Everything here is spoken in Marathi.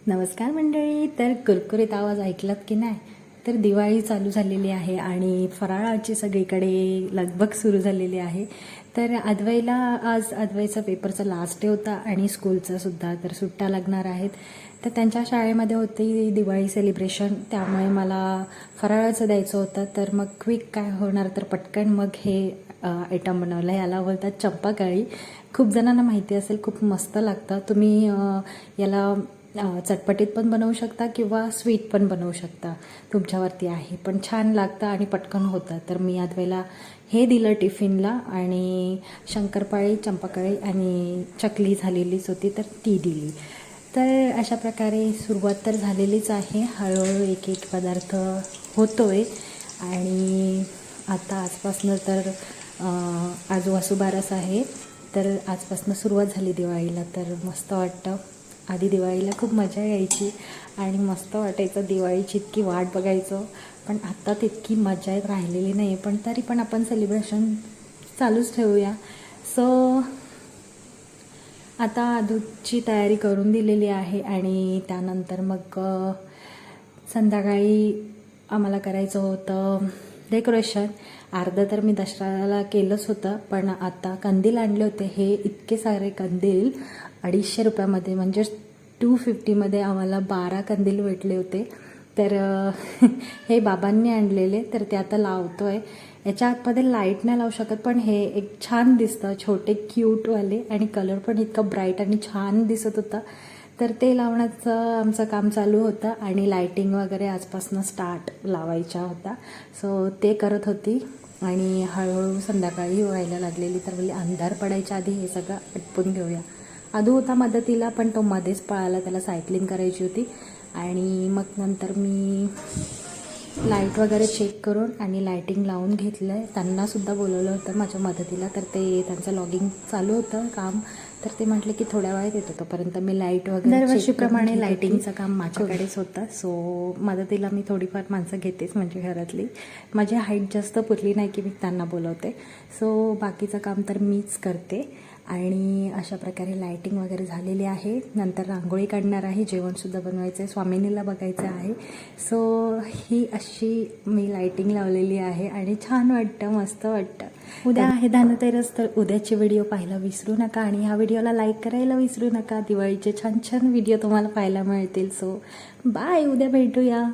नमस्कार मंडळी. तर कुरकुरीत आवाज ऐकलात की नाही? तर दिवाळी चालू झालेली आहे आणि फराळाची सगळीकडे लगबग सुरू झालेली आहे. तर आज अद्वैचा पेपरचा लास्ट डे होता आणि स्कूलचा सुद्धा. तर सुट्ट्या लागणार आहेत. तर त्यांच्या शाळेमध्ये होती दिवाळी सेलिब्रेशन, त्यामुळे मला फराळाचं द्यायचं होतं. तर मग क्विक काय होणार, तर पटकन मग हे आयटम बनवलं. याला बोलतात चंपाकळी. खूप जणांना माहिती असेल, खूप मस्त लागतं. तुम्ही याला चटपटीत पण बनवू शकता किंवा स्वीट पण बनवू शकता, तुमच्यावरती आहे. पण छान लागतं आणि पटकन होतं. तर मी अद्वैला हे दिलं टिफिनला आणि शंकरपाळी, चंपाकळी आणि चकली झालेलीच होती तर ती दिली. तर अशा प्रकारे सुरुवात तर झालेलीच आहे. हळूहळू एक एक पदार्थ होतोय आणि आता आजपासनं तर आज वसुबारस आहे. तर आजपासनं सुरुवात झाली दिवाळीला. तर मस्त वाटतं. आधी दिवाळीला खूप मजा यायची आणि मस्त वाटायचं, दिवाळीची इतकी वाट बघायचं. पण आत्ता तितकी मजा राहिलेली नाही, पण तरी पण आपण सेलिब्रेशन चालूच ठेवूया. सो आता दूधची तयारी करून दिलेली आहे आणि त्यानंतर मग संध्याकाळी आम्हाला करायचं होतं डेकोरेशन. अर्धं तर मी दसऱ्याला केलंच होतं, पण आता कंदील आणले होते. हे इतके सारे कंदील 250 रुपयामध्ये, म्हणजे 250मध्ये आम्हाला 12 कंदील भेटले होते. तर हे बाबांनी आणलेले, तर ते आता लावतोय. याच्या आतमध्ये लाईट नाही लावू शकत, पण हे एक छान दिसतं, छोटे क्यूटवाले, आणि कलर पण इतका ब्राईट आणि छान दिसत होता. तर ते लावण्याचं आमचं काम चालू होतं आणि लायटिंग वगैरे आजपासून स्टार्ट लावायच्या होता. सो ते करत होती आणि हळूहळू संध्याकाळी व्हायला लागलेली. तर म्हणजे अंधार पडायच्या आधी हे सगळं आटपून घेऊया. आदू होता मदतीला, पण तो मध्येच पळाला, त्याला सायकलिंग करायची होती. आणि मग नंतर मी लाईट वगैरे चेक करून आणि लायटिंग लावून घेतलं आहे. त्यांनासुद्धा बोलवलं होतं माझ्या मदतीला. तर ते त्यांचं लॉगिंग चालू होतं काम, तर ते म्हटले की थोड्या वेळात येतो. तोपर्यंत मी लाईट वगैरे दरवर्षीप्रमाणे लायटिंगचं काम माझ्याकडेच होतं. सो मदतीला मी थोडीफार माणसं घेतेच, म्हणजे घरातली. माझी हाईट जास्त पुरली नाही की मी त्यांना बोलवते. सो बाकीचं काम तर मीच करते. आणि अशा प्रकारे लायटिंग वगैरे झालेली आहे. नंतर रांगोळी काढणार आहे, जेवणसुद्धा बनवायचं आहे, स्वामिनीला बघायचं आहे. सो ही अशी मी लायटिंग लावलेली आहे आणि छान वाटतं, मस्त वाटतं. उद्या आहे धनतेरस, तर उद्याचे व्हिडिओ पाहायला विसरू नका आणि ह्या व्हिडिओला लाईक करायला विसरू नका. दिवाळीचे छान छान व्हिडिओ तुम्हाला पाहायला मिळतील. सो बाय, उद्या भेटूया.